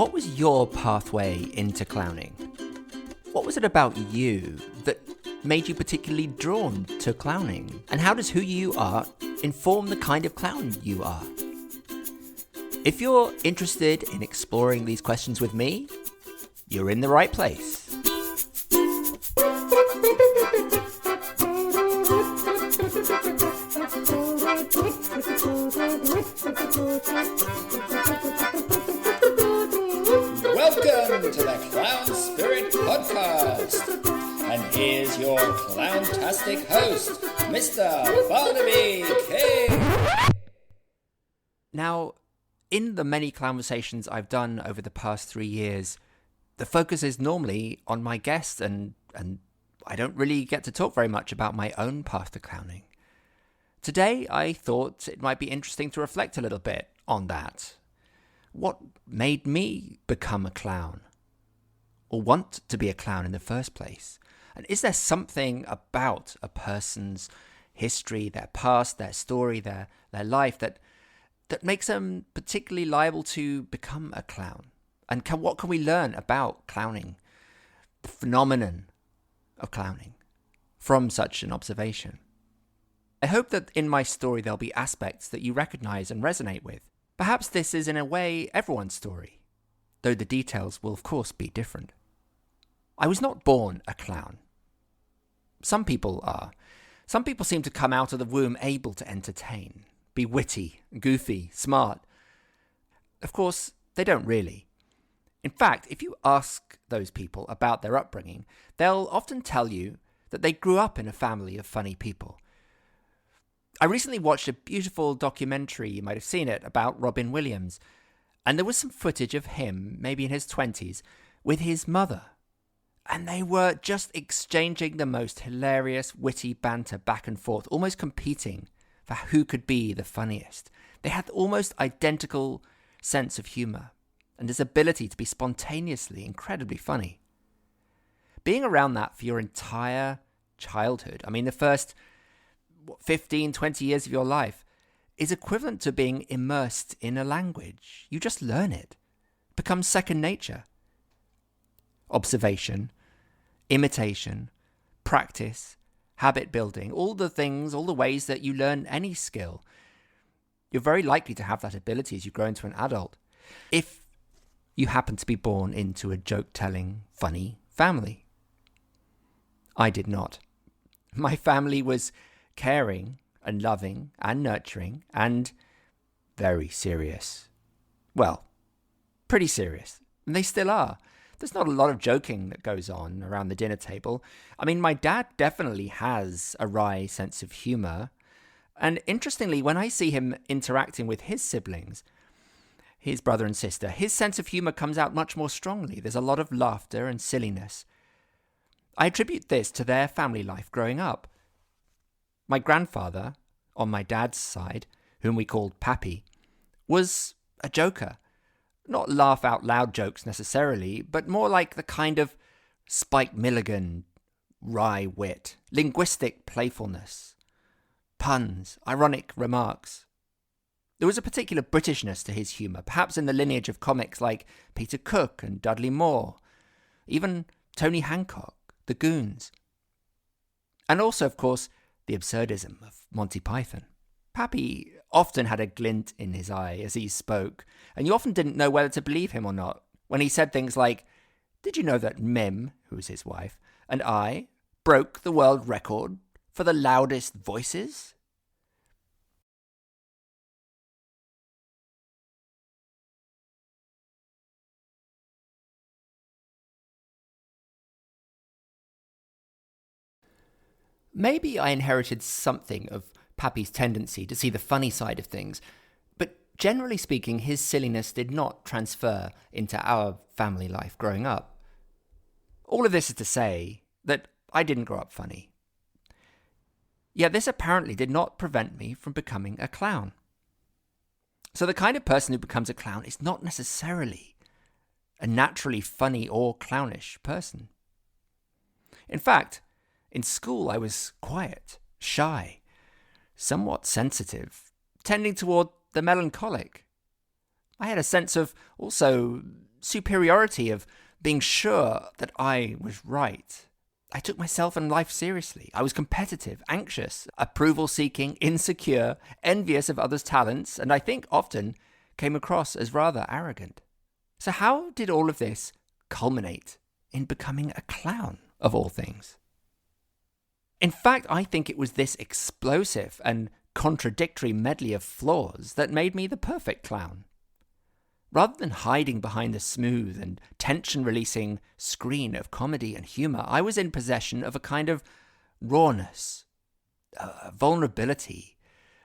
What was your pathway into clowning? What was it about you that made you particularly drawn to clowning? And how does who you are inform the kind of clown you are? If you're interested in exploring these questions with me, you're in the right place. Welcome to the Clown Spirit Podcast. And here's your clowntastic host, Mr. Barnaby King. Now, in the many conversations I've done over the past 3 years, the focus is normally on my guests, and I don't really get to talk very much about my own path to clowning. Today, I thought it might be interesting to reflect a little bit on that. What made me become a clown? Or want to be a clown in the first place? And is there something about a person's history, their past, their story, their life that makes them particularly liable to become a clown? And what can we learn about clowning, the phenomenon of clowning, from such an observation? I hope that in my story there'll be aspects that you recognize and resonate with. Perhaps this is in a way everyone's story, though the details will of course be different. I was not born a clown. Some people are. Some people seem to come out of the womb able to entertain, be witty, goofy, smart. Of course, they don't really. In fact, if you ask those people about their upbringing, they'll often tell you that they grew up in a family of funny people. I recently watched a beautiful documentary, you might have seen it, about Robin Williams, and there was some footage of him, maybe in his 20s, with his mother. And they were just exchanging the most hilarious, witty banter back and forth, almost competing for who could be the funniest. They had almost identical sense of humour and this ability to be spontaneously incredibly funny. Being around that for your entire childhood, I mean the first 15, 20 years of your life, is equivalent to being immersed in a language. You just learn it. It becomes second nature. Observation, imitation, practice, habit building, all the things, all the ways that you learn any skill. You're very likely to have that ability as you grow into an adult, if you happen to be born into a joke-telling, funny family. I did not. My family was caring and loving and nurturing and very serious. Well, pretty serious. And they still are. There's not a lot of joking that goes on around the dinner table. I mean, my dad definitely has a wry sense of humour. And interestingly, when I see him interacting with his siblings, his brother and sister, his sense of humour comes out much more strongly. There's a lot of laughter and silliness. I attribute this to their family life growing up. My grandfather, on my dad's side, whom we called Pappy, was a joker. Not laugh-out-loud jokes necessarily, but more like the kind of Spike Milligan wry wit, linguistic playfulness, puns, ironic remarks. There was a particular Britishness to his humour, perhaps in the lineage of comics like Peter Cook and Dudley Moore, even Tony Hancock, the Goons. And also, of course, the absurdism of Monty Python. Pappy often had a glint in his eye as he spoke, and you often didn't know whether to believe him or not, when he said things like, "Did you know that Mim," who was his wife, "and I broke the world record for the loudest voices?" Maybe I inherited something of Pappy's tendency to see the funny side of things, but generally speaking, his silliness did not transfer into our family life growing up. All of this is to say that I didn't grow up funny. Yet this apparently did not prevent me from becoming a clown. So the kind of person who becomes a clown is not necessarily a naturally funny or clownish person. In fact, in school I was quiet, shy, somewhat sensitive, tending toward the melancholic. I had a sense of also superiority of being sure that I was right. I took myself and life seriously. I was competitive, anxious, approval-seeking, insecure, envious of others' talents, and I think often came across as rather arrogant. So how did all of this culminate in becoming a clown, of all things? In fact, I think it was this explosive and contradictory medley of flaws that made me the perfect clown. Rather than hiding behind the smooth and tension-releasing screen of comedy and humour, I was in possession of a kind of rawness, a vulnerability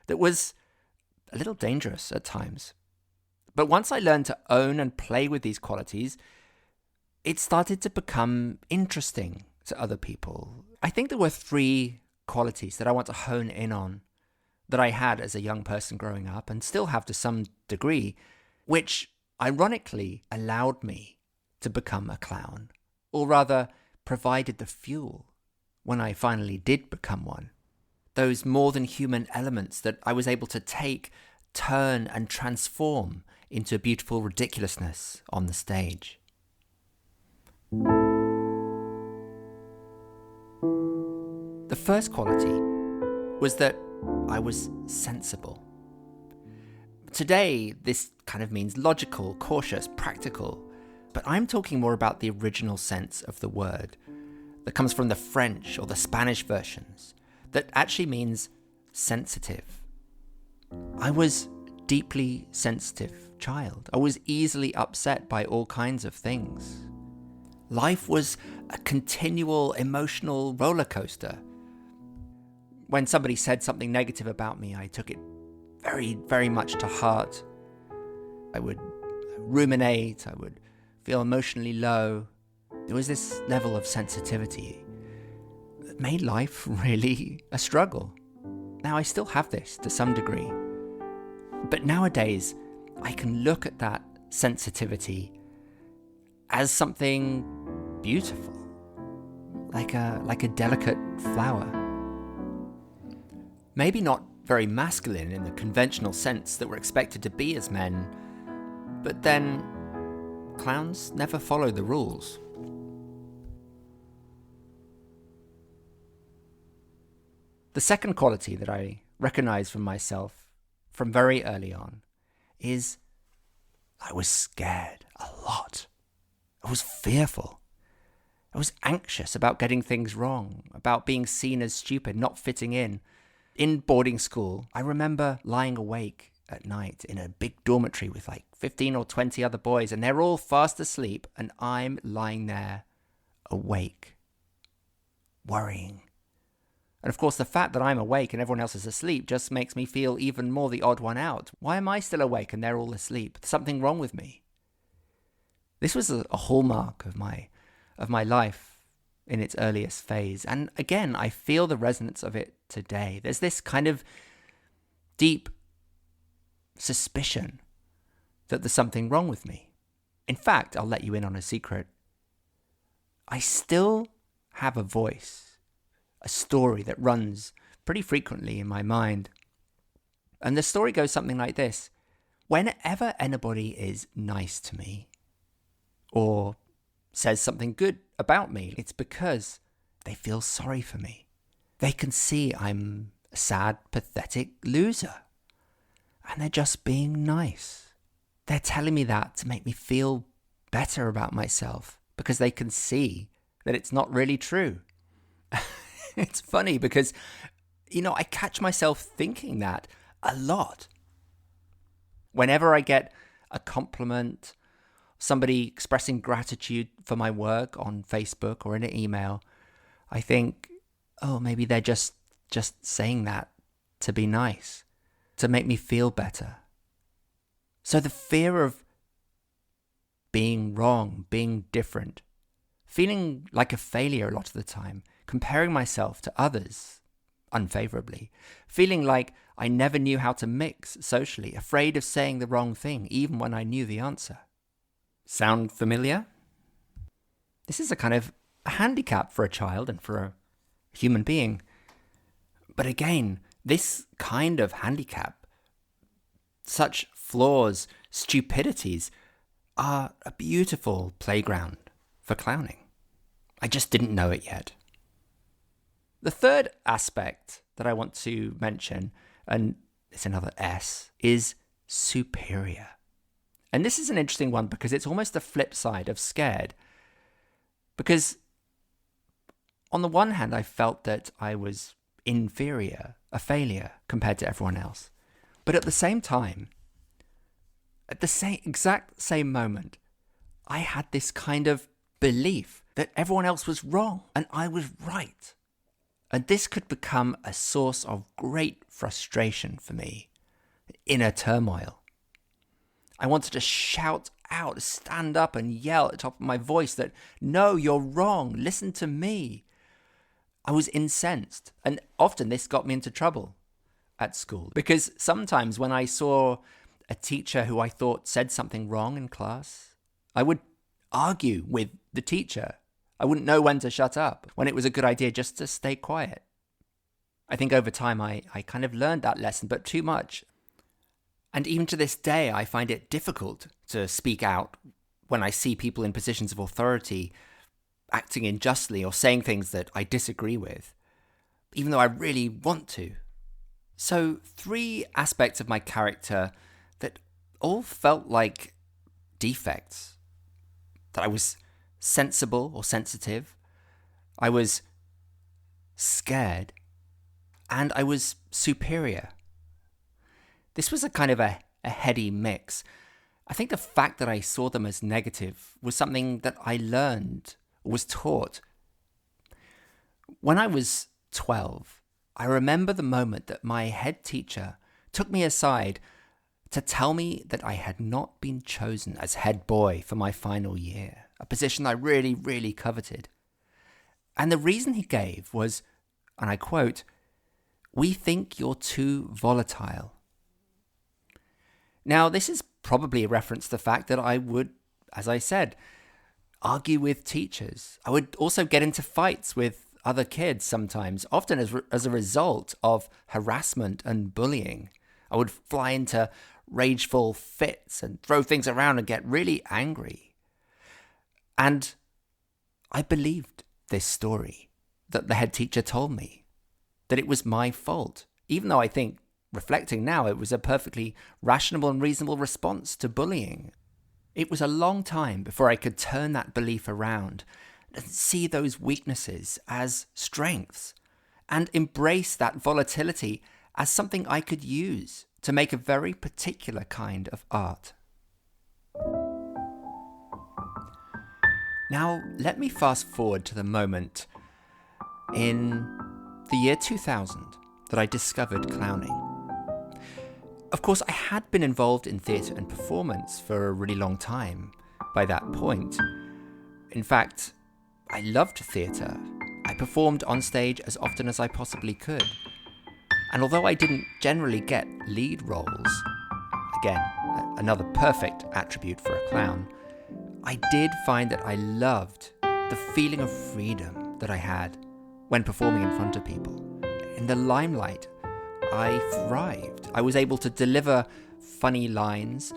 that was a little dangerous at times. But once I learned to own and play with these qualities, it started to become interesting to other people. I think there were 3 qualities that I want to hone in on that I had as a young person growing up and still have to some degree, which ironically allowed me to become a clown, or rather provided the fuel when I finally did become one. Those more than human elements that I was able to take, turn and transform into beautiful ridiculousness on the stage. The first quality was that I was sensible. Today, this kind of means logical, cautious, practical, but I'm talking more about the original sense of the word that comes from the French or the Spanish versions that actually means sensitive. I was a deeply sensitive child. I was easily upset by all kinds of things. Life was a continual emotional roller coaster. When somebody said something negative about me, I took it very, very much to heart. I would ruminate, I would feel emotionally low. There was this level of sensitivity that made life really a struggle. Now, I still have this to some degree. But nowadays, I can look at that sensitivity as something beautiful, like a delicate flower. Maybe not very masculine in the conventional sense that we're expected to be as men, but then clowns never follow the rules. The second quality that I recognize from myself from very early on is I was scared a lot. I was fearful. I was anxious about getting things wrong, about being seen as stupid, not fitting in. In boarding school, I remember lying awake at night in a big dormitory with like 15 or 20 other boys, and they're all fast asleep, and I'm lying there awake, worrying. And of course, the fact that I'm awake and everyone else is asleep just makes me feel even more the odd one out. Why am I still awake and they're all asleep? There's something wrong with me. This was a hallmark of my life in its earliest phase. And again, I feel the resonance of it today. There's this kind of deep suspicion that there's something wrong with me. In fact, I'll let you in on a secret. I still have a voice, a story that runs pretty frequently in my mind. And the story goes something like this. Whenever anybody is nice to me or says something good about me, it's because they feel sorry for me. They can see I'm a sad, pathetic loser. And they're just being nice. They're telling me that to make me feel better about myself because they can see that it's not really true. It's funny because, I catch myself thinking that a lot. Whenever I get a compliment, somebody expressing gratitude for my work on Facebook or in an email, I think, oh, maybe they're just saying that to be nice, to make me feel better. So the fear of being wrong, being different, feeling like a failure a lot of the time, comparing myself to others unfavorably, feeling like I never knew how to mix socially, afraid of saying the wrong thing, even when I knew the answer. Sound familiar? This is a kind of a handicap for a child and for a human being. But again, this kind of handicap, such flaws, stupidities, are a beautiful playground for clowning. I just didn't know it yet. The third aspect that I want to mention, and it's another S, is superior. And this is an interesting one because it's almost the flip side of scared. Because on the one hand, I felt that I was inferior, a failure compared to everyone else. But at the same time, at the exact same moment, I had this kind of belief that everyone else was wrong and I was right. And this could become a source of great frustration for me, inner turmoil. I wanted to shout out, stand up and yell at the top of my voice that, no, you're wrong, listen to me. I was incensed, and often this got me into trouble at school because sometimes when I saw a teacher who I thought said something wrong in class, I would argue with the teacher. I wouldn't know when to shut up, when it was a good idea just to stay quiet. I think over time I kind of learned that lesson, but too much. And even to this day, I find it difficult to speak out when I see people in positions of authority acting unjustly or saying things that I disagree with, even though I really want to. So 3 aspects of my character that all felt like defects. That I was sensible or sensitive, I was scared, and I was superior. This was a kind of a heady mix. I think the fact that I saw them as negative was something that I learned, was taught. When I was 12, I remember the moment that my head teacher took me aside to tell me that I had not been chosen as head boy for my final year, a position I really, really coveted. And the reason he gave was, and I quote, "We think you're too volatile." Now, this is probably a reference to the fact that I would, as I said, argue with teachers. I would also get into fights with other kids sometimes, often as a result of harassment and bullying. I would fly into rageful fits and throw things around and get really angry. And I believed this story that the head teacher told me, that it was my fault, even though I think, reflecting now, it was a perfectly rational and reasonable response to bullying. It was a long time before I could turn that belief around and see those weaknesses as strengths and embrace that volatility as something I could use to make a very particular kind of art. Now, let me fast forward to the moment in the year 2000 that I discovered clowning. Of course, I had been involved in theatre and performance for a really long time by that point. In fact, I loved theatre. I performed on stage as often as I possibly could. And although I didn't generally get lead roles, again, another perfect attribute for a clown, I did find that I loved the feeling of freedom that I had when performing in front of people. In the limelight, I thrived. I was able to deliver funny lines.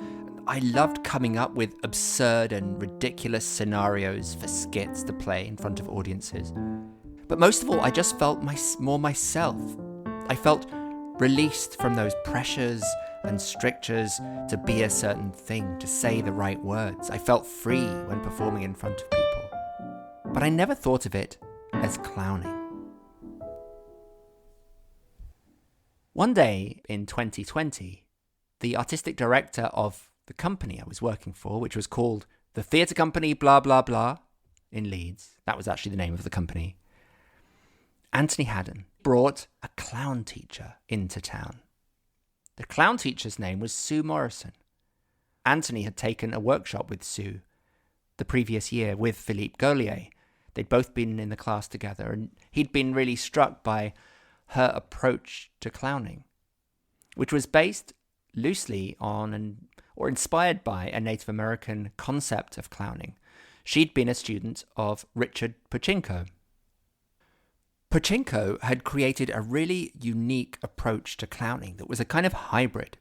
I loved coming up with absurd and ridiculous scenarios for skits to play in front of audiences. But most of all, I just felt more myself. I felt released from those pressures and strictures to be a certain thing, to say the right words. I felt free when performing in front of people. But I never thought of it as clowning. One day in 2020, the artistic director of the company I was working for, which was called the Theatre Company blah blah blah in Leeds, that was actually the name of the company, Anthony Haddon brought a clown teacher into town. The clown teacher's name was Sue Morrison. Anthony had taken a workshop with Sue the previous year with Philippe Gaulier. They'd both been in the class together, and he'd been really struck by her approach to clowning, which was based loosely on or inspired by a Native American concept of clowning. She'd been a student of Richard Pochinko. Pochinko had created a really unique approach to clowning that was a kind of hybrid,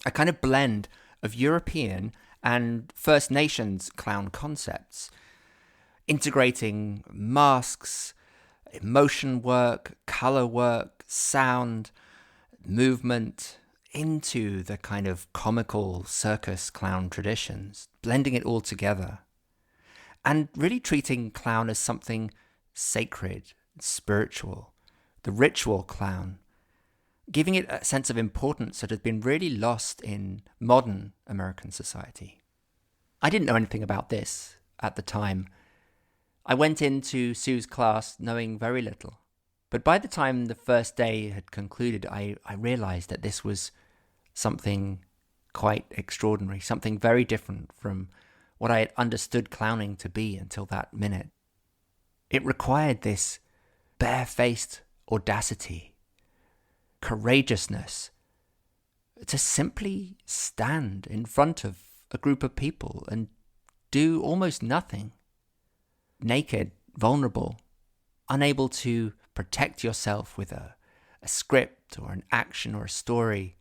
a kind of blend of European and First Nations clown concepts, integrating masks, emotion work, color work, sound, movement into the kind of comical circus clown traditions, blending it all together, and really treating clown as something sacred, spiritual, the ritual clown, giving it a sense of importance that has been really lost in modern American society. I didn't know anything about this at the time. I went into Sue's class knowing very little. But by the time the first day had concluded, I realized that this was something quite extraordinary, something very different from what I had understood clowning to be until that minute. It required this barefaced audacity, courageousness, to simply stand in front of a group of people and do almost nothing. Naked, vulnerable, unable to protect yourself with a script or an action or a story,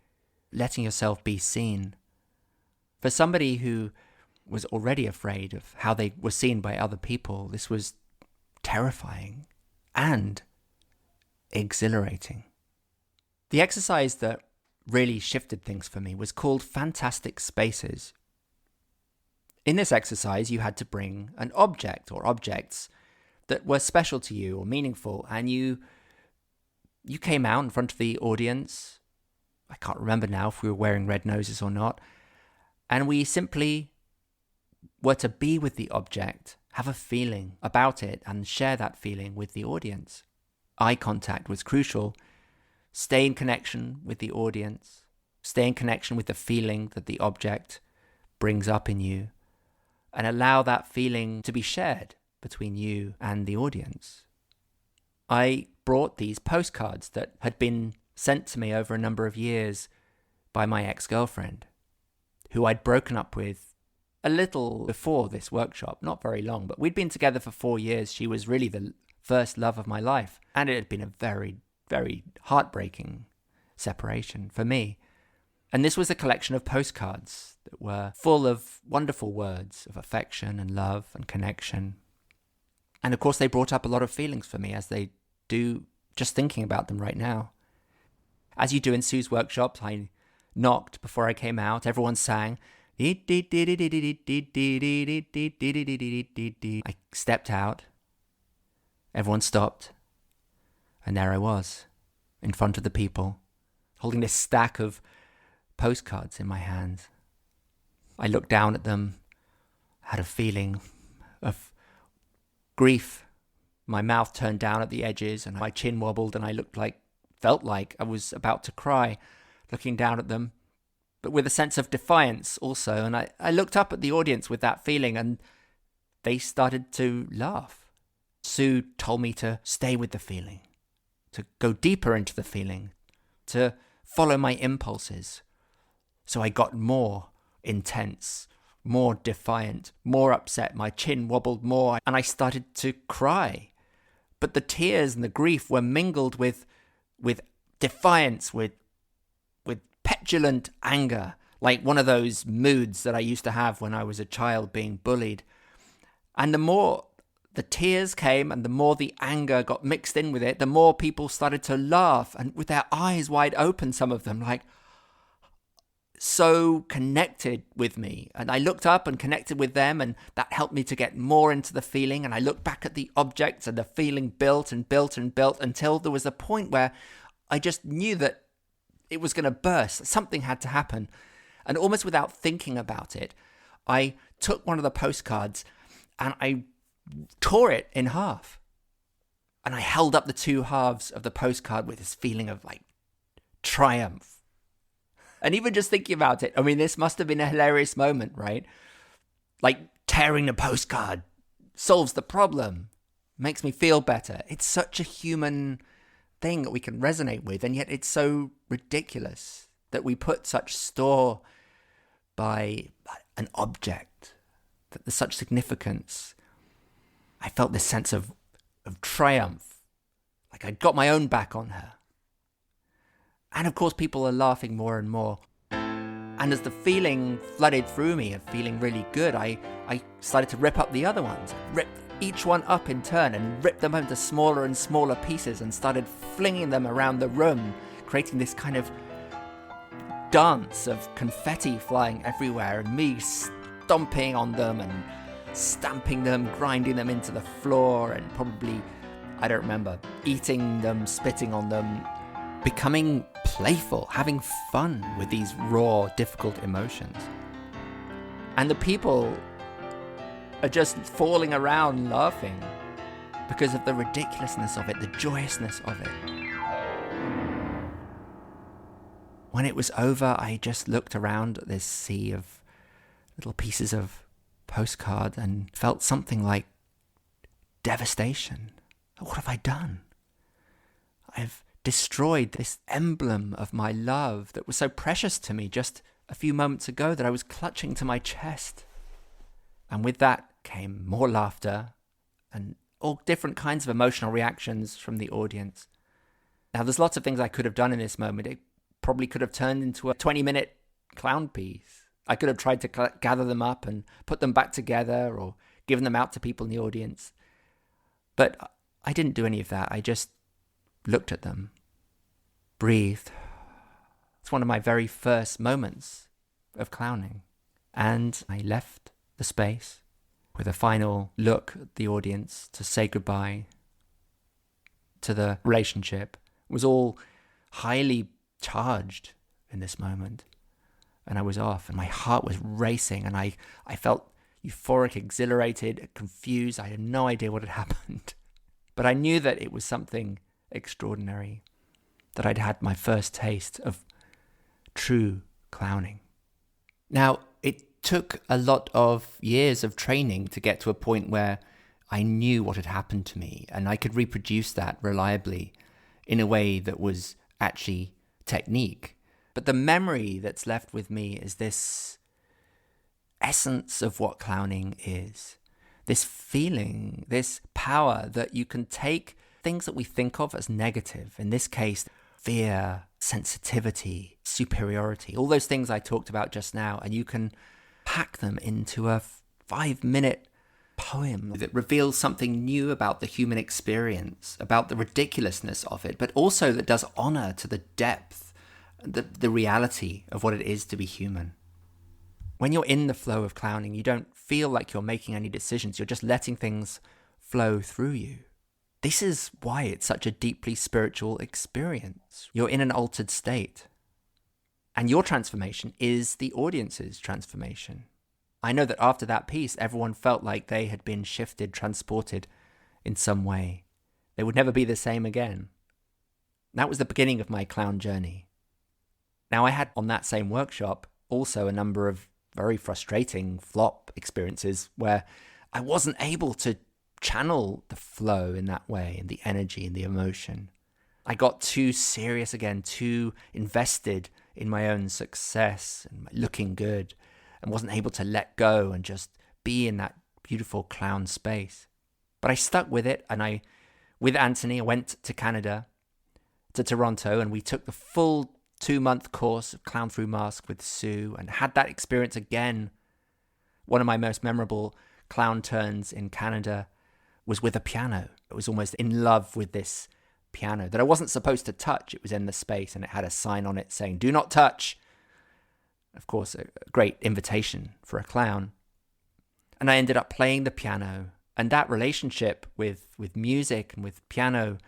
letting yourself be seen. For somebody who was already afraid of how they were seen by other people, this was terrifying and exhilarating. The exercise that really shifted things for me was called Fantastic Spaces. In this exercise, you had to bring an object or objects that were special to you or meaningful, and you came out in front of the audience. I can't remember now if we were wearing red noses or not. And we simply were to be with the object, have a feeling about it, and share that feeling with the audience. Eye contact was crucial. Stay in connection with the audience. Stay in connection with the feeling that the object brings up in you. And allow that feeling to be shared between you and the audience. I brought these postcards that had been sent to me over a number of years by my ex-girlfriend, who I'd broken up with a little before this workshop, not very long, but we'd been together for 4 years. She was really the first love of my life, and it had been a very, very heartbreaking separation for me. And this was a collection of postcards that were full of wonderful words of affection and love and connection. And of course, they brought up a lot of feelings for me, as they do just thinking about them right now. As you do in Sue's workshops, I knocked before I came out. Everyone sang. I stepped out. Everyone stopped. And there I was, in front of the people, holding this stack of postcards in my hands. I looked down at them, had a feeling of grief. My mouth turned down at the edges and my chin wobbled, and I felt like I was about to cry, looking down at them, but with a sense of defiance also. And I looked up at the audience with that feeling, and they started to laugh. Sue told me to stay with the feeling, to go deeper into the feeling, to follow my impulses. So I got more intense, more defiant, more upset. My chin wobbled more, and I started to cry. But the tears and the grief were mingled with defiance, with petulant anger, like one of those moods that I used to have when I was a child being bullied. And the more the tears came and the more the anger got mixed in with it, the more people started to laugh, and with their eyes wide open, some of them, like so connected with me. And I looked up and connected with them, and that helped me to get more into the feeling. And I looked back at the objects, and the feeling built and built and built until there was a point where I just knew that it was going to burst. Something had to happen. And almost without thinking about it, I took one of the postcards and I tore it in half. And I held up the two halves of the postcard with this feeling of like triumph. And even just thinking about it, I mean, this must have been a hilarious moment, right? Like tearing the postcard solves the problem, makes me feel better. It's such a human thing that we can resonate with, and yet it's so ridiculous that we put such store by an object, that there's such significance. I felt this sense of triumph, like I'd got my own back on her. And of course, people are laughing more and more. And as the feeling flooded through me of feeling really good, I started to rip up the other ones, rip each one up in turn and rip them into smaller and smaller pieces and started flinging them around the room, creating this kind of dance of confetti flying everywhere and me stomping on them and stamping them, grinding them into the floor and probably, I don't remember, eating them, spitting on them, becoming playful, having fun with these raw, difficult emotions. And the people are just falling around laughing because of the ridiculousness of it, the joyousness of it. When it was over, I just looked around at this sea of little pieces of postcard and felt something like devastation. What have I done? I've destroyed this emblem of my love that was so precious to me just a few moments ago that I was clutching to my chest. And with that came more laughter and all different kinds of emotional reactions from the audience. Now, there's lots of things I could have done in this moment. It probably could have turned into a 20-minute clown piece. I could have tried to gather them up and put them back together or given them out to people in the audience. But I didn't do any of that. I just looked at them, breathed. It's one of my very first moments of clowning. And I left the space with a final look at the audience to say goodbye to the relationship. It was all highly charged in this moment. And I was off and my heart was racing and I felt euphoric, exhilarated, confused. I had no idea what had happened. But I knew that it was something extraordinary, that I'd had my first taste of true clowning. Now, it took a lot of years of training to get to a point where I knew what had happened to me and I could reproduce that reliably in a way that was actually technique. But the memory that's left with me is this essence of what clowning is. This feeling, this power that you can take things that we think of as negative, in this case, fear, sensitivity, superiority, all those things I talked about just now, and you can pack them into a 5-minute poem that reveals something new about the human experience, about the ridiculousness of it, but also that does honor to the depth, the reality of what it is to be human. When you're in the flow of clowning, you don't feel like you're making any decisions. You're just letting things flow through you. This is why it's such a deeply spiritual experience. You're in an altered state. And your transformation is the audience's transformation. I know that after that piece, everyone felt like they had been shifted, transported in some way. They would never be the same again. That was the beginning of my clown journey. Now, I had on that same workshop also a number of very frustrating flop experiences where I wasn't able to channel the flow in that way and the energy and the emotion. I got too serious again, too invested in my own success and my looking good, and wasn't able to let go and just be in that beautiful clown space. But I stuck with it, and with Anthony, I went to Canada, to Toronto, and we took the full 2-month course of Clown Through Mask with Sue and had that experience again. One of my most memorable clown turns in Canada was with a piano. I was almost in love with this piano that I wasn't supposed to touch. It was in the space and it had a sign on it saying, "Do not touch." Of course, a great invitation for a clown. And I ended up playing the piano, and that relationship with music and with piano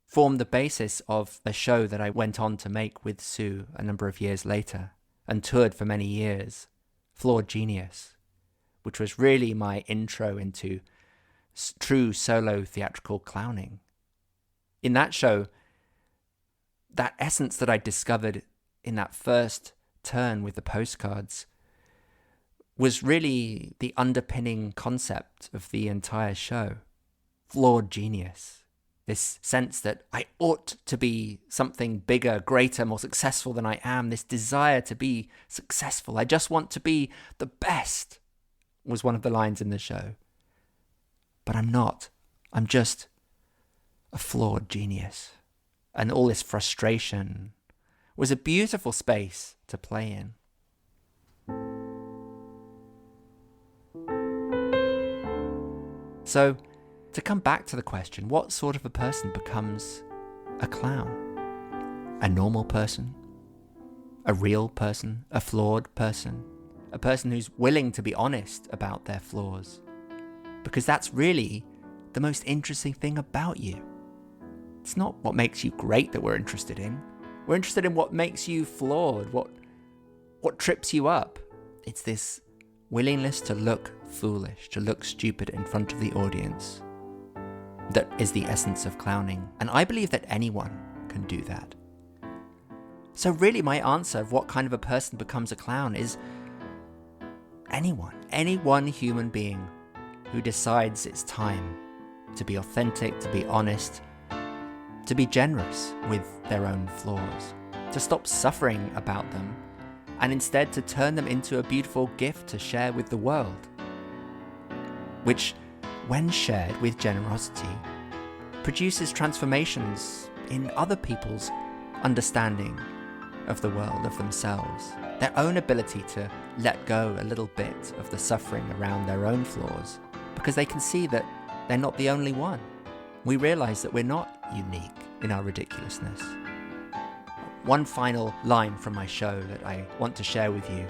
formed the basis of the show that I went on to make with Sue a number of years later and toured for many years, Flawed Genius, which was really my intro into true solo theatrical clowning. In that show, that essence that I discovered in that first turn with the postcards was really the underpinning concept of the entire show. Flawed genius. This sense that I ought to be something bigger, greater, more successful than I am. This desire to be successful. I just want to be the best, was one of the lines in the show. But I'm not. I'm just a flawed genius. And all this frustration was a beautiful space to play in. So, to come back to the question, what sort of a person becomes a clown? A normal person? A real person? A flawed person? A person who's willing to be honest about their flaws? Because that's really the most interesting thing about you. It's not what makes you great that we're interested in. We're interested in what makes you flawed, what trips you up. It's this willingness to look foolish, to look stupid in front of the audience. That is the essence of clowning. And I believe that anyone can do that. So really my answer of what kind of a person becomes a clown is anyone, any one human being who decides it's time to be authentic, to be honest, to be generous with their own flaws, to stop suffering about them, and instead to turn them into a beautiful gift to share with the world, which, when shared with generosity, produces transformations in other people's understanding of the world, of themselves, their own ability to let go a little bit of the suffering around their own flaws, because they can see that they're not the only one. We realize that we're not unique in our ridiculousness. One final line from my show that I want to share with you.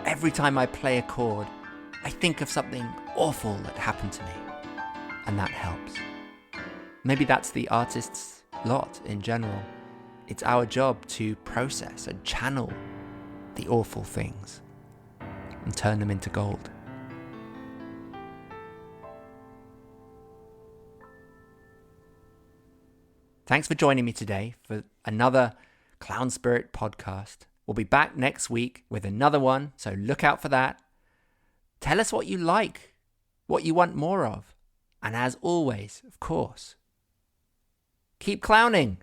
Every time I play a chord, I think of something awful that happened to me, and that helps. Maybe that's the artist's lot in general. It's our job to process and channel the awful things and turn them into gold. Thanks for joining me today for another Clown Spirit podcast. We'll be back next week with another one, so look out for that. Tell us what you like, what you want more of. And as always, of course, keep clowning.